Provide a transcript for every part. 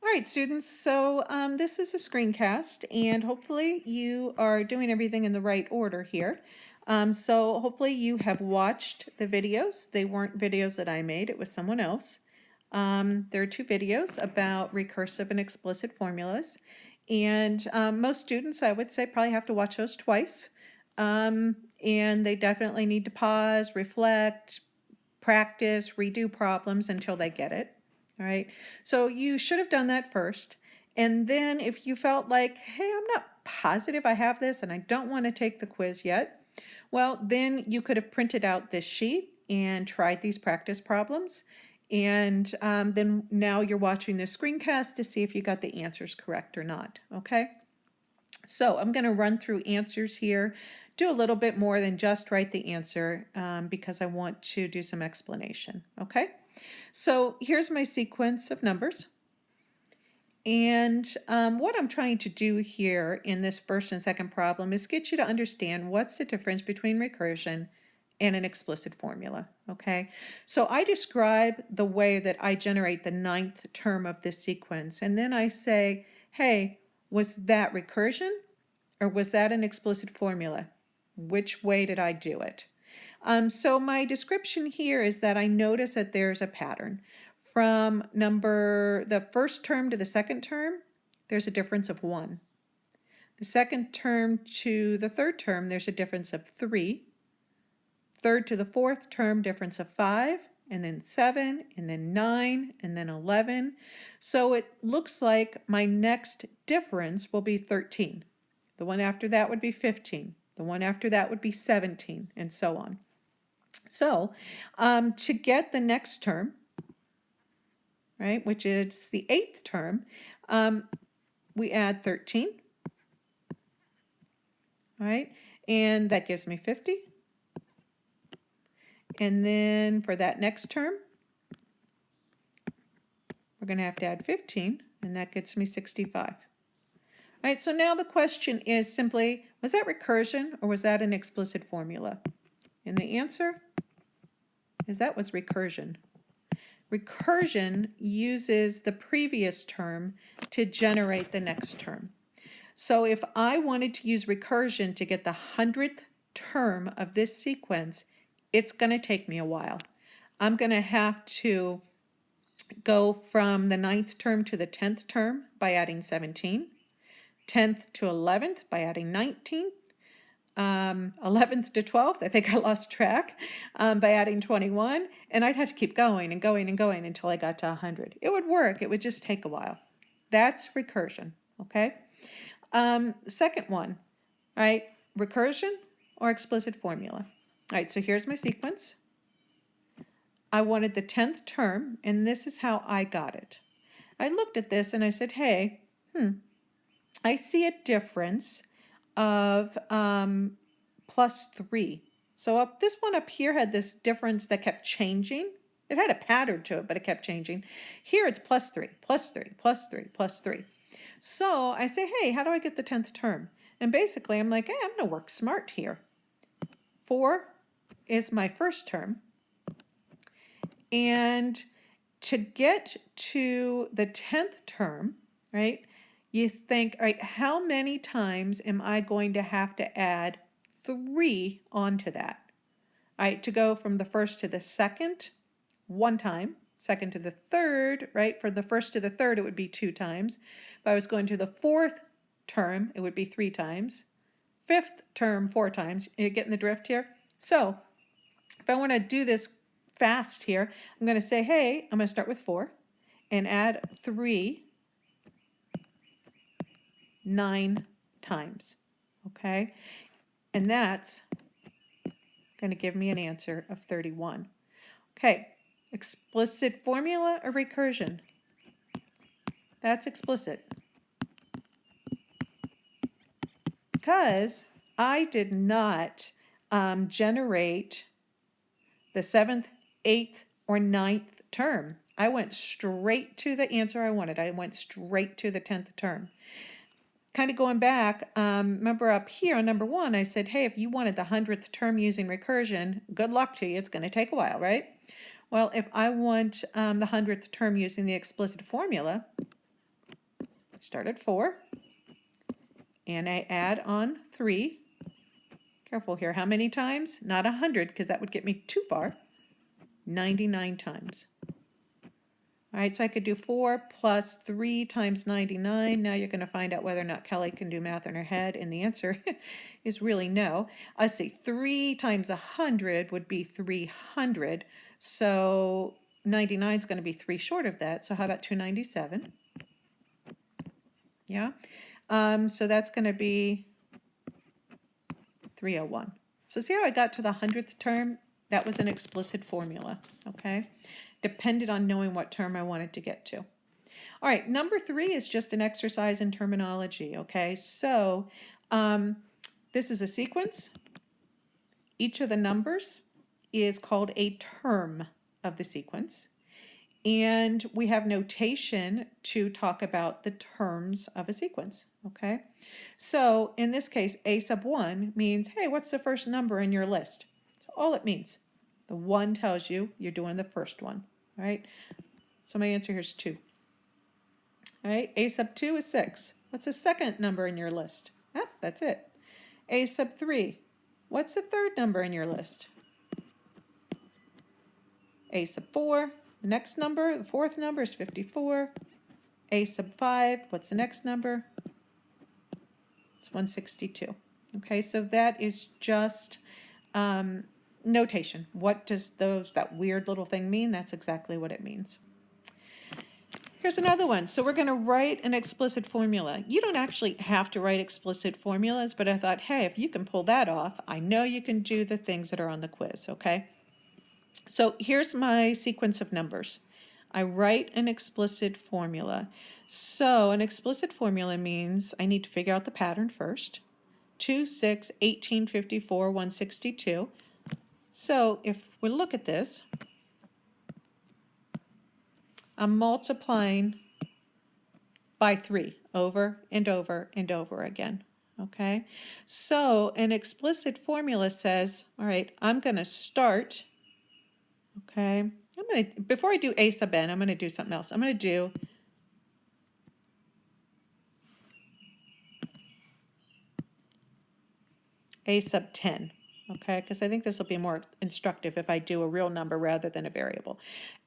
All right, students, so this is a screencast, and hopefully you are doing everything in the right order here. So hopefully you have watched the videos. They weren't videos that I made, it was someone else. There are two videos about recursive and explicit formulas, and most students, I would say, probably have to watch those twice. And they definitely need to pause, reflect, practice, redo problems until they get it. All right, so you should have done that first. And then if you felt like, hey, I'm not positive I have this and I don't want to take the quiz yet, well, then you could have printed out this sheet and tried these practice problems. And then now you're watching this screencast to see if you got the answers correct or not, okay? So I'm going to run through answers here, do a little bit more than just write the answer because I want to do some explanation, okay? So here's my sequence of numbers. And what I'm trying to do here in this first and second problem is get you to understand what's the difference between recursion and an explicit formula, okay? So I describe the way that I generate the 9th term of this sequence, and then I say, hey, was that recursion or was that an explicit formula? Which way did I do it? So my description here is that I notice that there's a pattern. From the first term to the second term, there's a difference of 1. The second term to the third term, there's a difference of 3. Third to the fourth term, difference of 5, and then 7, and then 9, and then 11. So it looks like my next difference will be 13. The one after that would be 15. The one after that would be 17, and so on. So to get the next term, right, which is the 8th term, we add 13, right, and that gives me 50. And then for that next term, we're going to have to add 15, and that gets me 65. All right, so now the question is simply, was that recursion or was that an explicit formula? And the answer is that was recursion. Recursion uses the previous term to generate the next term. So if I wanted to use recursion to get the 100th term of this sequence, it's going to take me a while. I'm going to have to go from the 9th term to the 10th term by adding 17, 10th to 11th by adding 19, 11th to 12th, I think I lost track, by adding 21, and I'd have to keep going and going and going until I got to 100. It would work, it would just take a while. That's recursion, okay? Second one, all right, recursion or explicit formula. All right, so here's my sequence. I wanted the 10th term, and this is how I got it. I looked at this and I said, hey, I see a difference of plus 3. So this one up here had this difference that kept changing. It had a pattern to it, but it kept changing. Here it's plus 3, plus 3, plus 3, plus 3. So I say, hey, how do I get the 10th term? And basically I'm like, hey, I'm going to work smart here. 4 is my first term. And to get to the 10th term, right, you think, all right, how many times am I going to have to add 3 onto that? All right, to go from the first to the second, 1 time, second to the third, right? From the first to the third, it would be 2 times. If I was going to the 4th term, it would be 3 times. 5th term, 4 times. You're getting the drift here? So if I want to do this fast here, I'm going to say, hey, I'm going to start with 4 and add 3 9 times, okay? And that's going to give me an answer of 31. Okay, explicit formula or recursion? That's explicit. Because I did not generate the 7th, 8th, or 9th term. I went straight to the answer I wanted. I went straight to the 10th term. Kind of going back, remember up here on number 1, I said, hey, if you wanted the 100th term using recursion, good luck to you. It's going to take a while, right? Well, if I want the 100th term using the explicit formula, start at 4, and I add on 3. Careful here, how many times? Not 100, because that would get me too far. 99 times. All right, so I could do 4 plus 3 times 99. Now you're going to find out whether or not Kelly can do math in her head, and the answer is really no. Let's see, 3 times 100 would be 300, so 99 is going to be 3 short of that, so how about 297? Yeah, so that's going to be 301. So see how I got to the 100th term? That was an explicit formula, okay? Depended on knowing what term I wanted to get to. All right, number 3 is just an exercise in terminology, okay? So this is a sequence. Each of the numbers is called a term of the sequence. And we have notation to talk about the terms of a sequence, okay? So in this case, A sub 1 means, hey, what's the first number in your list? So all it means. The 1 tells you you're doing the first one, right? So my answer here is 2. All right, A sub 2 is 6. What's the second number in your list? Ah, that's it. A sub 3. What's the third number in your list? A sub 4. The next number, the fourth number is 54. A sub 5, what's the next number? It's 162. Okay, so that is just notation. What does that weird little thing mean? That's exactly what it means. Here's another one. So we're going to write an explicit formula. You don't actually have to write explicit formulas, but I thought, hey, if you can pull that off, I know you can do the things that are on the quiz, okay? So here's my sequence of numbers. I write an explicit formula. So an explicit formula means I need to figure out the pattern first. 2, 6, 18, 54, 162. So if we look at this, I'm multiplying by 3 over and over and over again. Okay, so an explicit formula says, all right, I'm going to start. Okay, before I do A sub n, I'm going to do something else. I'm going to do A sub 10. Okay, because I think this will be more instructive if I do a real number rather than a variable.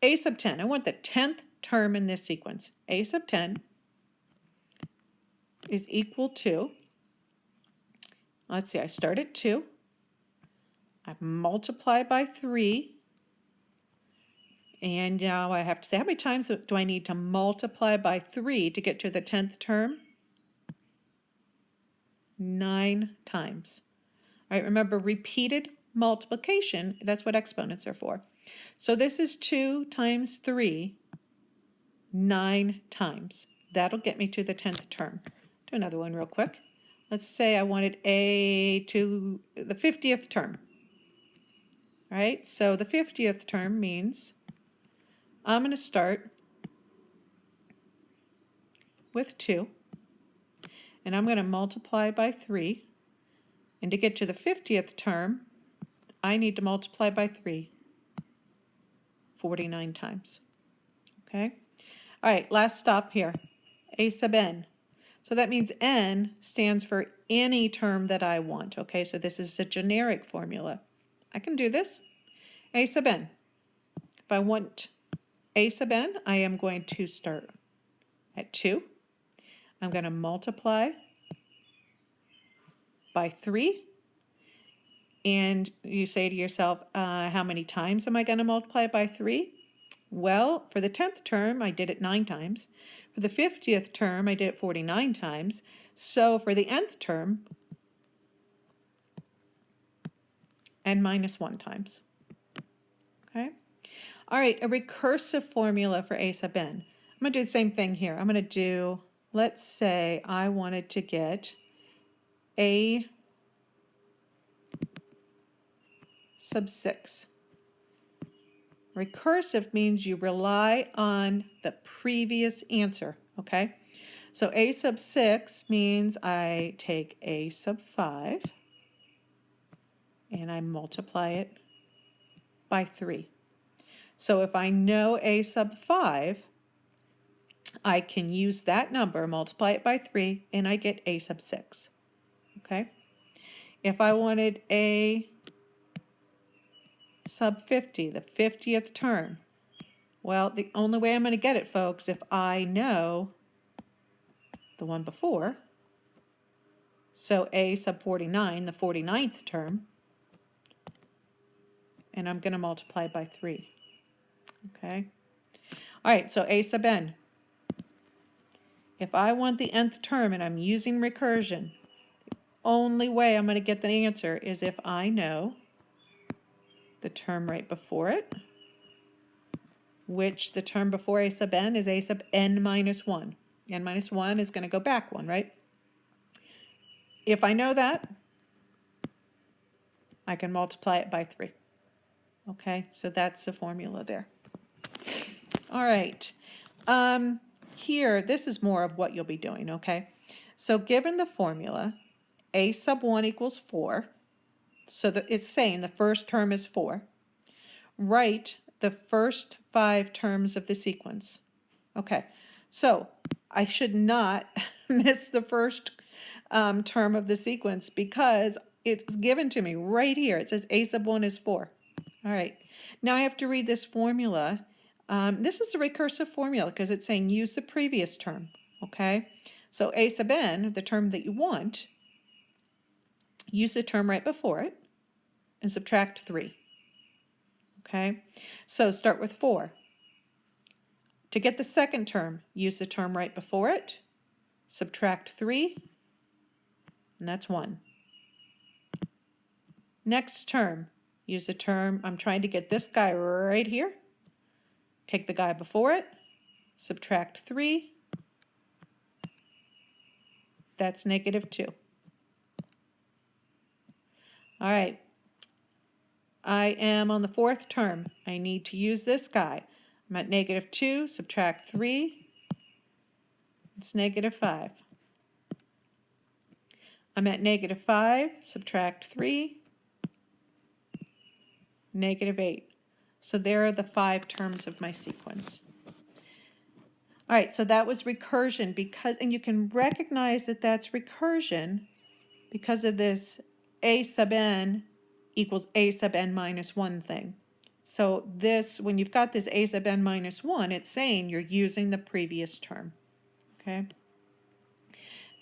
A sub 10, I want the 10th term in this sequence. A sub 10 is equal to, let's see, I start at 2. I multiply by 3. And now I have to say, how many times do I need to multiply by 3 to get to the 10th term? 9 times. All right, remember, repeated multiplication, that's what exponents are for. So this is 2 times 3, 9 times. That'll get me to the 10th term. Do another one real quick. Let's say I wanted A to the 50th term. All right, so the 50th term means I'm going to start with 2, and I'm going to multiply by 3. And to get to the 50th term, I need to multiply by 3 49 times. Okay? All right, last stop here. A sub n. So that means n stands for any term that I want. Okay, so this is a generic formula. I can do this. A sub n. If I want A sub n, I am going to start at 2. I'm going to multiply by 3. And you say to yourself, how many times am I going to multiply by 3? Well, for the 10th term, I did it 9 times. For the 50th term, I did it 49 times. So for the nth term, n minus 1 times. Okay? All right, a recursive formula for A sub n. I'm going to do the same thing here. I'm going to do, let's say I wanted to get A sub 6. Recursive means you rely on the previous answer, okay? So A sub 6 means I take A sub 5 and I multiply it by 3. So if I know A sub 5, I can use that number, multiply it by 3, and I get a sub 6. Okay? If I wanted a sub 50, the 50th term, well, the only way I'm going to get it, folks, if I know the one before, so a sub 49, the 49th term, and I'm going to multiply by 3. Okay? All right, so a sub n. If I want the nth term and I'm using recursion, the only way I'm going to get the answer is if I know the term right before it, which the term before a sub n is a sub n minus 1. N minus 1 is going to go back 1, right? If I know that, I can multiply it by 3. Okay, so that's the formula there. All right. Here, this is more of what you'll be doing, okay? So given the formula, a sub 1 equals 4, so that it's saying the first term is 4. Write the first 5 terms of the sequence. Okay, so I should not miss the first term of the sequence because it's given to me right here. It says a sub 1 is 4. All right, now I have to read this formula. This is a recursive formula because it's saying use the previous term, okay? So a sub n, the term that you want, use the term right before it and subtract 3, okay? So start with 4. To get the second term, use the term right before it, subtract 3, and that's 1. Next term, use a term, I'm trying to get this guy right here. Take the guy before it, subtract 3, that's negative 2. All right, I am on the 4th term. I need to use this guy. I'm at negative 2, subtract 3, it's negative 5. I'm at negative 5, subtract 3, negative 8. So there are the 5 terms of my sequence. All right, so that was recursion because, and you can recognize that that's recursion because of this a sub n equals a sub n minus 1 thing. So this, when you've got this a sub n minus 1, it's saying you're using the previous term, okay?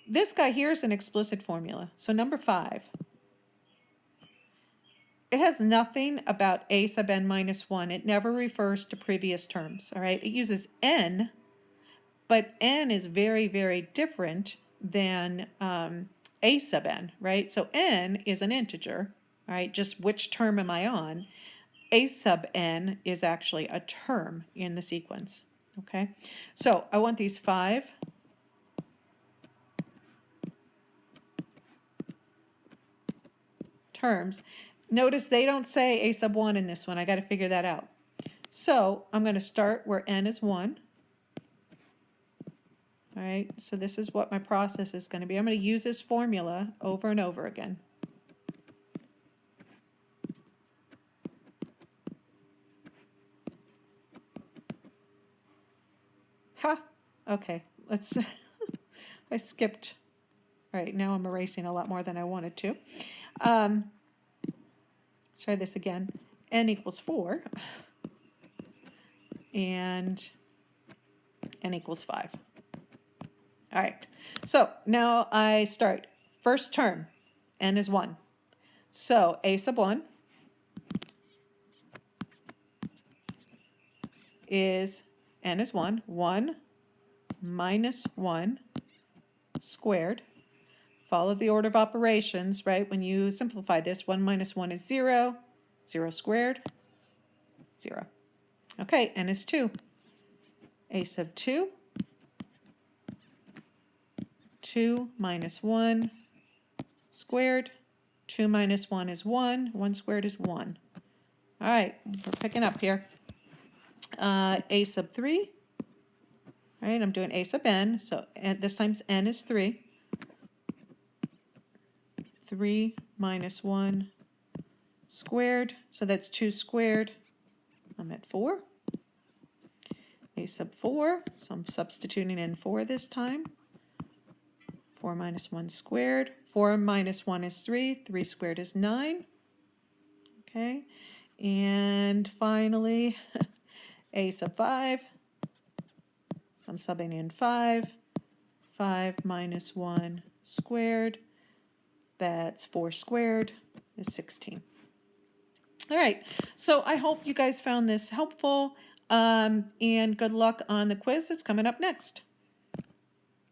This guy here is an explicit formula. So number 5. It has nothing about a sub n minus 1. It never refers to previous terms, all right? It uses n, but n is very, very different than a sub n, right? So n is an integer, all right? Just which term am I on? A sub n is actually a term in the sequence, okay? So I want these 5 terms. Notice they don't say a sub 1 in this one. I got to figure that out. So I'm going to start where n is 1. All right, so this is what my process is going to be. I'm going to use this formula over and over again. Ha! Okay, let's, I skipped. All right, now I'm erasing a lot more than I wanted to. Let's try this again. N equals 4, and n equals 5. All right, so now I start. First term, n is 1. So a sub 1 is, n is 1, 1 minus 1 squared. Follow the order of operations, right? When you simplify this, 1 minus 1 is 0, 0 squared, 0. Okay, n is 2. A sub 2, 2 minus 1 squared, 2 minus 1 is 1, 1 squared is 1. All right, we're picking up here. A sub 3, all right, I'm doing a sub n, so this time's n is 3. 3 minus 1 squared, so that's 2 squared. I'm at 4. a sub 4, so I'm substituting in 4 this time. 4 minus 1 squared. 4 minus 1 is 3. 3 squared is 9. Okay, and finally, a sub 5. So I'm subbing in 5. 5 minus 1 squared. That's 4 squared is 16. All right, so I hope you guys found this helpful, and good luck on the quiz that's coming up next.